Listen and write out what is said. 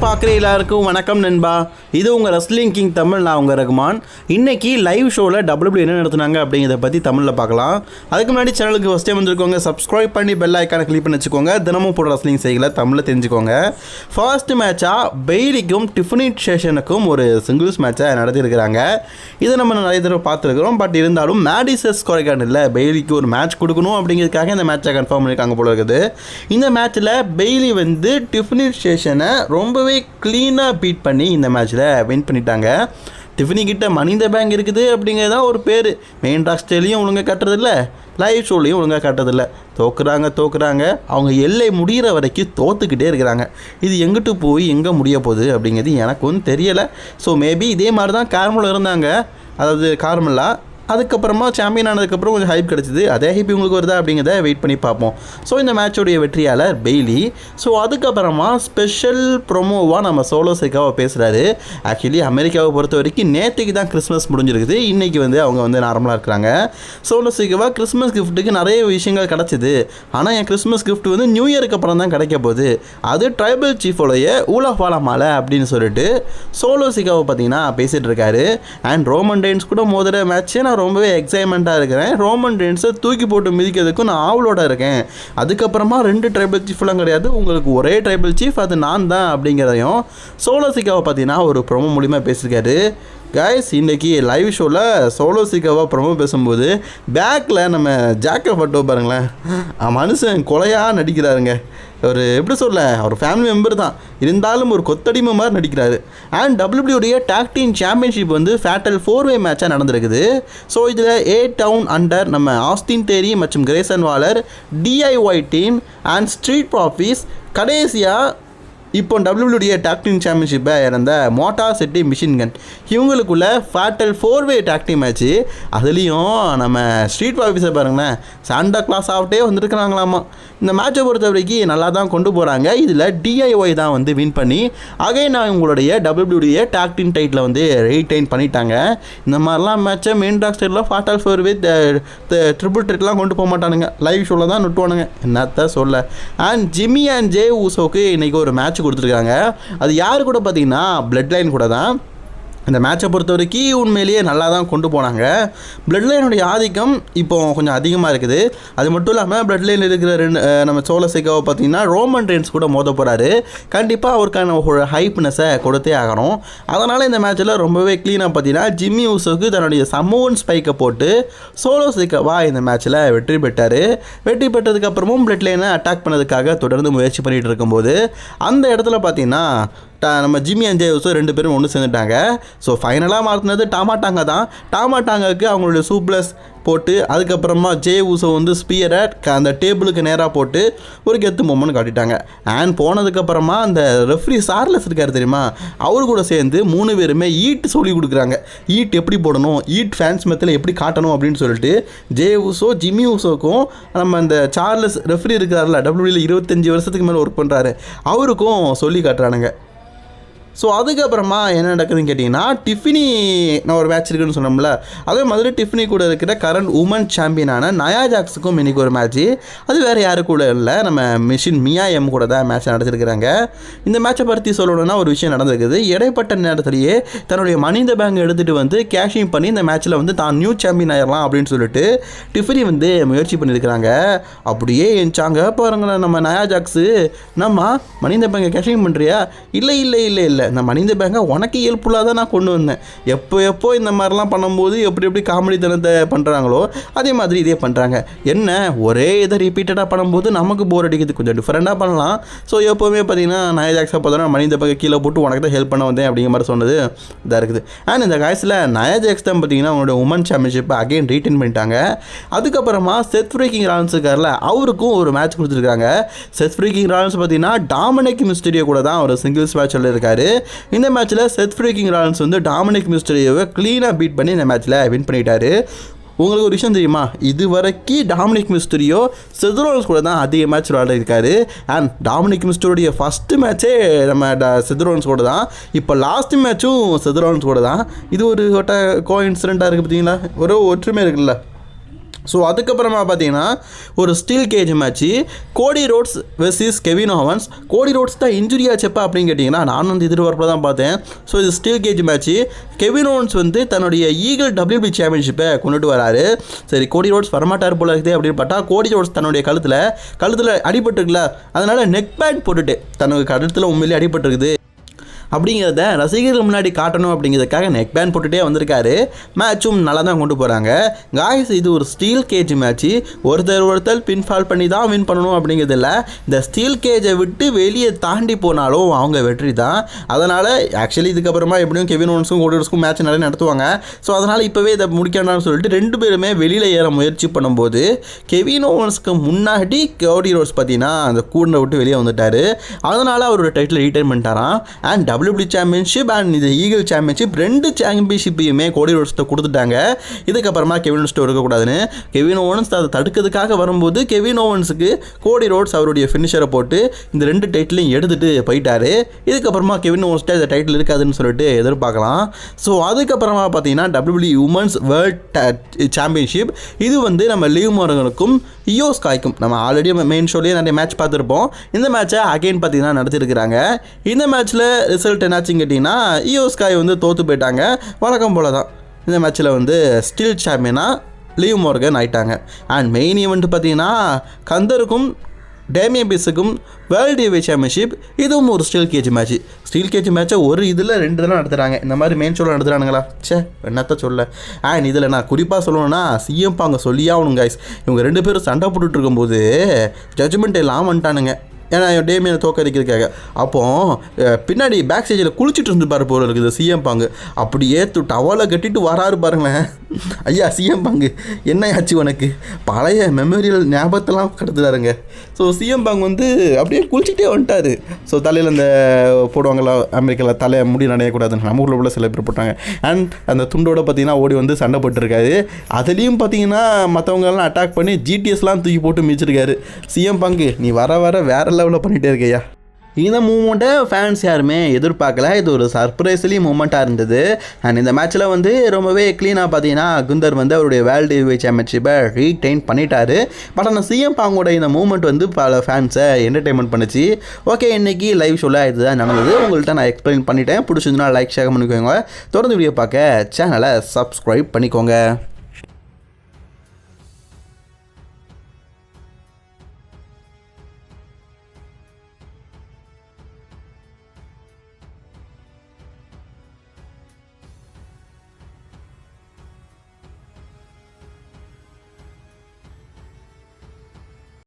பார்க்குற எல்லாருக்கும் வணக்கம் நண்பா. இது உங்கள் ரெஸ்லிங் கிங் தமிழ். நான் உங்கள் ரகுமான். இன்றைக்கி லைவ் ஷோவில் WWE என்ன நடத்துனாங்க அப்படிங்கிறத பற்றி தமிழில் பார்க்கலாம். அதுக்கு முன்னாடி சேனலுக்கு ஃபஸ்ட் டைம் வந்துருக்கோங்க, சப்ஸ்கிரைப் பண்ணி பெல் ஐக்கானை கிளிக் பண்ணி வச்சுக்கோங்க. தினமும் போடுற ரெஸ்லிங் செய்யலை தமிழில் தெரிஞ்சுக்கோங்க. ஃபர்ஸ்ட் மேட்சாக பெய்லிக்கும் டிஃபனி சேஷனுக்கும் ஒரு சிங்கிள்ஸ் மேட்சாக நடத்தியிருக்கிறாங்க. இதை நம்ம நிறைய தடவை பார்த்துருக்குறோம். பட் இருந்தாலும் மேடிசஸ் குறைக்கான இல்லை, பெய்லிக்கு ஒரு மேட்ச் கொடுக்கணும் அப்படிங்கிறதுக்காக இந்த மேட்சை கன்ஃபார்ம் பண்ணியிருக்காங்க போல இருக்குது. இந்த மேட்ச்சில் பெய்லி வந்து டிஃபனி சேஷனை ரொம்பவே க்ளீனாக பீட் பண்ணி இந்த மேட்ச்சில் வின் பண்ணிட்டாங்க. டிஃபனி கிட்ட மணி இந்த பேங்க் இருக்குது அப்படிங்கிறது தான் ஒரு பேர். மெயின் ராஸ்டர்லையும் ஒழுங்காக கட்டுறதில்ல, லைவ் ஷோலையும் ஒழுங்காக கட்டுறதில்ல. தோக்குறாங்க. அவங்க எல்லை முடிகிற வரைக்கும் தோற்றுக்கிட்டே இருக்கிறாங்க. இது எங்கிட்டு போய் எங்கே முடிய போகுது அப்படிங்கிறது எனக்கு ஒன்றும் தெரியலை. ஸோ மேபி இதே மாதிரி தான் கார்மெலா இருந்தாங்க, அதாவது கார்மெலா. அதுக்கப்புறமா சாம்பியன் ஆனதுக்கப்புறம் கொஞ்சம் ஹைப் கிடச்சிது. அதே ஹைப் இவங்களுக்கு வருதா அப்படிங்கிறத வெயிட் பண்ணி பார்ப்போம். ஸோ இந்த மேட்சோடைய வெற்றியாளர் பெய்லி. ஸோ அதுக்கப்புறமா ஸ்பெஷல் ப்ரொமோவாக நம்ம சோலோ சிக்காவை பேசுகிறாரு. ஆக்சுவலி அமெரிக்காவை பொறுத்த வரைக்கும் நேற்றுக்கு தான் கிறிஸ்மஸ் முடிஞ்சிருக்குது. இன்றைக்கி வந்து அவங்க வந்து நார்மலாக இருக்கிறாங்க. சோலோ சிக்காவா கிறிஸ்மஸ் கிஃப்ட்டுக்கு நிறைய விஷயங்கள் கிடச்சிது. ஆனால் என் கிறிஸ்மஸ் கிஃப்ட் வந்து நியூ இயருக்கு அப்புறம் தான் கிடைக்க போகுது. அது ட்ரைபல் சீஃபோடைய ஊலஃபாலா மாலை அப்படின்னு சொல்லிட்டு சோலோ சிக்காவை பார்த்தீங்கன்னா பேசிகிட்டு இருக்காரு. அண்ட் ரோமன் ரெயின்ஸ் கூட மோதிர மேட்ச்சு நான் ரொம்பவே எக்ஸைட்மெண்ட்டாக இருக்கிறேன். ரோமன் ரெயின்ஸை தூக்கி போட்டு மிதிக்கிறதுக்கும் நான் ஆவலோட இருக்கேன். அதுக்கப்புறமா 2 ட்ரைபல் சீஃப்லாம் கிடையாது, உங்களுக்கு ஒரே ட்ரைபல் சீஃப், அது நான் தான் அப்படிங்கிறதையும் சோலோ சிக்காவை பார்த்தீங்கன்னா ஒரு ப்ரோமோ மூலிமா பேசியிருக்காரு. கைஸ், இன்றைக்கி லைவ் ஷோவில் சோலோ சிக்காவாக ப்ரோமோ பேசும்போது பேக்கில் நம்ம ஜாக்கை ஃபட்டோ பாருங்களேன், மனுஷன் கொலையாக நடிக்கிறாருங்க. ஒரு எப்படி சொல்ல, ஒரு ஃபேமிலி மெம்பர் தான் இருந்தாலும் ஒரு கொத்தடிமை மாதிரி நடிக்கிறாரு. And WWE tag team championship வந்து ஃபேட்டல் 4-வே மேட்சாக நடந்திருக்குது. ஸோ இதில் A டவுன் அண்டர் நம்ம ஆஸ்டின் தேரி மற்றும் Grayson Waller, DIY team and street profits, கடைசியாக இப்போ WWE டாக் டீம் சாம்பியன்ஷிப்பை இறந்த மோட்டா சிட்டி மிஷின் கன், இவங்களுக்குள்ள ஃபேட்டல் 4-வே டாக் டீம் மேட்ச்சு. அதுலேயும் நம்ம ஸ்ட்ரீட் ஆஃபீஸை பாருங்களேன், சாண்டா கிளாஸ் ஆகிட்டே வந்துருக்குறாங்களாமா. இந்த மேட்சை பொறுத்த வரைக்கும் நல்லா தான் கொண்டு போகிறாங்க. இதில் DIY தான் வந்து வின் பண்ணி அகைன் உங்களுடைய WWE டாக் டீம் டைட்டில் வந்து ரீடைன் பண்ணிட்டாங்க. இந்த மாதிரிலாம் மேட்சை மெயின் ராஸ்டரில் ஃபேட்டல் 4-வே ட்ரிபிள் த்ரெட்லாம் கொண்டு போக மாட்டானுங்க, லைவ் ஷோவில் தான் நுட்டுவானுங்க, என்னத்த சொல்ல. அண்ட் ஜிம்மி அண்ட் ஜே ஊசோக்கு இன்றைக்கி ஒரு மேட்ச் கொடுத்துருக்காங்க. அது யார் கூட பார்த்தீங்கன்னா பிளட் லைன் கூட தான். இந்த மேட்சை பொறுத்த வரைக்கும் உண்மையிலேயே நல்லா தான் கொண்டு போனாங்க. பிளட் லைனுடைய ஆதிக்கம் இப்போ கொஞ்சம் அதிகமாக இருக்குது. அது மட்டும் இல்லாமல் பிளட் லைனில் இருக்கிற நம்ம சோலோ சிக்காவை பார்த்தீங்கன்னா ரோமன் ரெயின்ஸ் கூட மோத போகிறாரு. கண்டிப்பாக அவருக்கான ஒரு ஹைப்னஸை கொடுத்தே ஆகணும். அதனால் இந்த மேட்சில் ரொம்பவே க்ளீனாக பார்த்தீங்கன்னா ஜிம்மி ஊசோக்கு தன்னுடைய சம்மோன் ஸ்பைக்கை போட்டு சோலோ சிக்காவா இந்த மேட்ச்சில் வெற்றி பெற்றார். வெற்றி பெற்றதுக்கப்புறமும் பிளட் லைனை அட்டாக் பண்ணதுக்காக தொடர்ந்து முயற்சி பண்ணிகிட்டு இருக்கும்போது அந்த இடத்துல பார்த்தீங்கன்னா நம்ம ஜிம்மி அண்ட் ஜே ஊசோ 2 பேரும் ஒன்று சேர்ந்துட்டாங்க. ஸோ ஃபைனலாக மாற்றினது டாமாட்டாங்க தான். டாமாட்டாங்காவுக்கு அவங்களுடைய சூப்ளஸ் போட்டு அதுக்கப்புறமா ஜே ஊசோ வந்து ஸ்பியரை அந்த டேபிளுக்கு நேராக போட்டு ஒரு கெத்து மொமெண்ட் காட்டிட்டாங்க. அண்ட் போனதுக்கப்புறமா அந்த ரெஃப்ரி சார்லஸ் இருக்கார் தெரியுமா, அவரு கூட சேர்ந்து 3 பேருமே ஈட் சொல்லி கொடுக்குறாங்க. ஈட் எப்படி போடணும், ஈட் ஃபேன்ஸ் மெத்தில் எப்படி காட்டணும் அப்படின்னு சொல்லிட்டு ஜே ஊசோ ஜிம்மி ஊசோக்கும் நம்ம அந்த சார்லஸ் ரெஃப்ரி இருக்கிறார்ல, WWE 25 வருஷத்துக்கு மேலே ஒர்க் பண்ணுறாரு, அவருக்கும் சொல்லி காட்டுறானுங்க. ஸோ அதுக்கப்புறமா என்ன நடக்குதுன்னு கேட்டிங்கன்னா, டிஃபினி நான் ஒரு மேட்ச் இருக்குன்னு சொன்னோம்ல, அதே மாதிரி டிஃபினி கூட இருக்கிற கரண்ட் உமன் சாம்பியனான நயா ஜாக்ஸுக்கும் இன்றைக்கி ஒரு மேட்ச்சு. அது வேறு யாரு கூட இல்லை, நம்ம மிஷின் மியா எம் கூட தான் மேட்ச் நடத்திருக்கிறாங்க. இந்த மேட்சை பற்றி சொல்லணும்னா ஒரு விஷயம் நடந்திருக்குது. இடைப்பட்ட நேரத்திலேயே தன்னுடைய மணி இந்த பேங்க் எடுத்துகிட்டு வந்து கேஷிங் பண்ணி இந்த மேட்ச்சில் வந்து தான் நியூ சாம்பியன் ஆயிடலாம் அப்படின்னு சொல்லிட்டு டிஃபினி வந்து முயற்சி பண்ணியிருக்கிறாங்க. அப்படியே என்ச்சாங்க பாருங்களேன் நம்ம நயா ஜாக்ஸு, நம்ம மணி இந்த பேங்கை கேஷிங் பண்ணுறியா, இல்லை இந்த மணி இந்த பேங்கை உனக்கு இயல்புள்ளாக தான் நான் கொண்டு வந்தேன். எப்போ இந்த மாதிரிலாம் பண்ணும்போது எப்படி காமெடித்தனத்தை பண்ணுறாங்களோ அதே மாதிரி இதே பண்ணுறாங்க. என்ன ஒரே இதை ரிப்பீட்டடாக பண்ணும்போது நமக்கு போர் அடிக்குது, கொஞ்சம் டிஃப்ரெண்ட்டாக பண்ணலாம். ஸோ எப்போவுமே பார்த்தீங்கன்னா நயா ஜாக்ஸை பார்த்தோன்னா மணி இந்த பேங்கை கீழே போட்டு உனக்கு தான் ஹெல்ப் பண்ண வந்தேன் அப்படிங்கிற மாதிரி சொன்னது இதாக இருக்குது. அண்ட் இந்த காய்ஸில் நயா ஜாக்ஸ் தான் பார்த்தீங்கன்னா அவங்களோட உமன் சாம்பியன்ஷிப்பை அகைன் ரீட்டைன் பண்ணிட்டாங்க. அதுக்கப்புறமா செத் ஃப்ரீக்கிங் ராலன்ஸ் இருக்கார்ல, அவருக்கும் ஒரு மேட்ச் கொடுத்துருக்காங்க. செத் ஃப்ரீக்கிங் ராலன்ஸ் பார்த்தீங்கன்னா டாமினிக் மிஸ்டீரியோ கூட தான் ஒரு சிங்கிள்ஸ் மேட்சில் இருக்காரு. இந்த மேட்ச்சில் செத் ஃப்ரீக்கிங் ராலன்ஸ் வந்து டாமினிக் மிஸ்டீரியோவை க்ளீனாக பீட் பண்ணி இந்த மேட்ச்சில் வின் பண்ணிட்டாரு. உங்களுக்கு ஒரு விஷயம் தெரியுமா, இது வரைக்கும் டாமினிக் மிஸ்டீரியோ செத் ரோலன்ஸ் கூட தான் அதிக மேட்ச் விளையாடிருக்காரு. அண்ட் டாமினிக் மிஸ்டீரியோடைய ஃபஸ்ட்டு மேட்ச்சே நம்ம செத் ரோலன்ஸ் கூட தான், இப்போ லாஸ்ட் மேட்ச்சும் செத் ரோலன்ஸ் கூட தான். இது ஒரு கோ இன்சிடெண்ட்டாக இருக்குது பார்த்தீங்களா, ஒரு ஒற்றுமை இருக்குல்ல. ஸோ அதுக்கப்புறமா பார்த்தீங்கன்னா ஒரு steel cage match Cody Rhodes versus Kevin Owens. Cody Rhodes தான் இன்ஜுரி ஆச்சப்பா அப்படின்னு கேட்டிங்கன்னா நானும் வந்து எதிர்பார்ப்பில் தான் பார்த்தேன். ஸோ இது steel cage match. Kevin Owens வந்து தன்னுடைய ஈகிள் WBC சாம்பியன்ஷிப்பை கொண்டுட்டு வராரு. சரி, கோடி ரோட்ஸ் வரமாட்டார் போல இருக்குது அப்படின்னு பார்த்தா கோடி ரோட்ஸ் தன்னுடைய கழுத்தில் அடிபட்டுருக்குல, அதனால் நெக் பேண்ட் போட்டுட்டு தன்னுடைய கழுத்தில் உண்மையிலே அடிபட்டுருக்குது அப்படிங்கிறத ரசிகர்கள் முன்னாடி காட்டணும் அப்படிங்கிறதுக்காக நெக் பேண்ட் போட்டுகிட்டே வந்திருக்காரு. மேட்சும் நல்லா தான் கொண்டு போகிறாங்க. காய்ஸ், இது ஒரு ஸ்டீல் கேஜ் மேட்ச்சு. ஒருத்தர் பின்ஃபால் பண்ணி தான் வின் பண்ணணும் அப்படிங்கிறதில்ல. இந்த ஸ்டீல் கேஜை விட்டு வெளியே தாண்டி போனாலும் அவங்க வெற்றி தான். அதனால் ஆக்சுவலி இதுக்கப்புறமா எப்படியும் கெவின் ஓவன்ஸும் கோடி ரோட்ஸ்க்கும் மேட்ச் நிறைய நடத்துவாங்க. ஸோ அதனால் இப்போவே இதை முடிக்கணும்னு சொல்லிட்டு 2 பேருமே வெளியில் ஏற முயற்சி பண்ணும்போது கெவின் ஓவன்ஸ்க்கு முன்னாடி கோடி ரோட்ஸ் பார்த்தீங்கன்னா அந்த கூண்டை விட்டு வெளியே வந்துட்டார். அதனால் அவரோட டைட்டில் ரீட்டைன் பண்ணிட்டாராம். அண்ட் WBC சாம்பியன்ஷிப் அண்ட் இது ஈகிள் சாம்பியன்ஷிப் 2 சாம்பியன்ஷிப்பையுமே கோடி ரோட்ஸ்ட்டை கொடுத்துட்டாங்க. இதுக்கப்புறமா கெவின் ஓவன்ஸ்ட்டை இருக்கக்கூடாதுன்னு கெவின் ஓவன்ஸ் அதை தடுக்கிறதுக்காக வரும்போது கெவின் ஓவன்ஸுக்கு கோடி ரோட்ஸ் அவருடைய ஃபினிஷரை போட்டு இந்த 2 டைட்டிலையும் எடுத்துகிட்டு போயிட்டார். இதுக்கப்புறமா கெவின் ஓவன்ஸ்ட்டை இந்த டைட்டில் இருக்காதுன்னு சொல்லிட்டு எதிர்பார்க்கலாம். ஸோ அதுக்கப்புறமா பார்த்தீங்கன்னா WWE உமன்ஸ் வேர்ல்ட் சாம்பியன்ஷிப் இது வந்து நம்ம லிவ் மோர்கனுக்கும் இயோ ஸ்காய்க்கும் நம்ம ஆல்ரெடி மெயின் ஷோலேயே நிறைய மேட்ச் பார்த்துருப்போம். இந்த மேட்சை அகைன் பார்த்தீங்கன்னா நடத்திருக்கிறாங்க. இந்த மேட்ச்சில் ரிசல்ட் என்னாச்சுன்னு கேட்டிங்கன்னா இயோ ஸ்காய் வந்து தோற்று போயிட்டாங்க. வழக்கம் போல தான் இந்த மேட்ச்சில் வந்து ஸ்டில் சாம்பியனாக லிவ் மோர்கன் ஆயிட்டாங்க. அண்ட் மெயின் ஈவெண்ட் பார்த்தீங்கன்னா கந்தருக்கும் டேமியன் பீஸுக்கும் வேர்ல்டு ஹெவி சாம்பியன்ஷிப் இதுவும் ஒரு steel cage match. Steel cage மேட்ச்சை ஒரு இதில் 2 தான் நடத்துகிறாங்க. இந்த மாதிரி மெயின் ஷோவில் நடத்துகிறானுங்களா? என்னத்த சொல்ல. அண்ட் இதில் நான் குறிப்பாக சொல்லணும்னா CM Punk சொல்லியே ஆகணும் கைஸ். இவங்க 2 பேரும் சண்டை போட்டுட்டு இருக்கும்போது ஜட்ஜ்மெண்ட் எல்லாம் வந்துட்டானுங்க. ஏன்னா டேமியனை தோக்கடிக்கிறதுக்காக. அப்போது பின்னாடி பேக் ஸ்டேஜில் குளிச்சுட்டு இருந்துப்பார் போல இருக்குது CM Punk. அப்படியே டவலை கட்டிட்டு வராரு பாருங்களேன். ஐயா CM Punk என்ன ஆச்சு உனக்கு? பழைய மெமோரியல் ஞாபகத்தெல்லாம் கடத்துறாருங்க. ஸோ CM Punk வந்து அப்படியே குளிச்சுட்டே வந்துட்டார். ஸோ தலையில் அந்த போடுவாங்களா அமெரிக்காவில் தலை முடி நனையக்கூடாதுன்னு நம்ம ஊரில் உள்ள சில பேர் போட்டாங்க. அண்ட் அந்த துண்டோட பார்த்தீங்கன்னா ஓடி வந்து சண்டை போட்டுருக்காரு. அதுலேயும் பார்த்தீங்கன்னா மற்றவங்கெல்லாம் அட்டாக் பண்ணி GTSலாம் தூக்கி போட்டு மிச்சிருக்காரு. CM Punk நீ வர வேற லெவலில் பண்ணிகிட்டே இருக்கையா. இந்த மூமெண்ட்டை ஃபேன்ஸ் யாருமே எதிர்பார்க்கல. இது ஒரு சர்ப்ரைஸ்லி மூமெண்ட்டாக இருந்தது. அண்ட் இந்த மேட்ச்சில் வந்து ரொம்பவே க்ளீனாக பார்த்தீங்கன்னா குந்தர் வந்து அவருடைய வேர்ல்டு ஹெவி சாம்பியன்ஷிப்பை ரீடைன் பண்ணிட்டாரு. பட் ஆனால் CM Punkோட இந்த மூமெண்ட் வந்து பல ஃபேன்ஸை என்டர்டெயின்மெண்ட் பண்ணிச்சு. ஓகே, இன்றைக்கி லைவ் ஷோவில் இதுதான் நடந்தது. உங்கள்கிட்ட நான் எக்ஸ்பிளைன் பண்ணிட்டேன். பிடிச்சிருந்துன்னா லைக் ஷேர் பண்ணிக்கோங்க. தொடர்ந்து வீடியோ பார்க்க சேனலை சப்ஸ்கிரைப் பண்ணிக்கோங்க.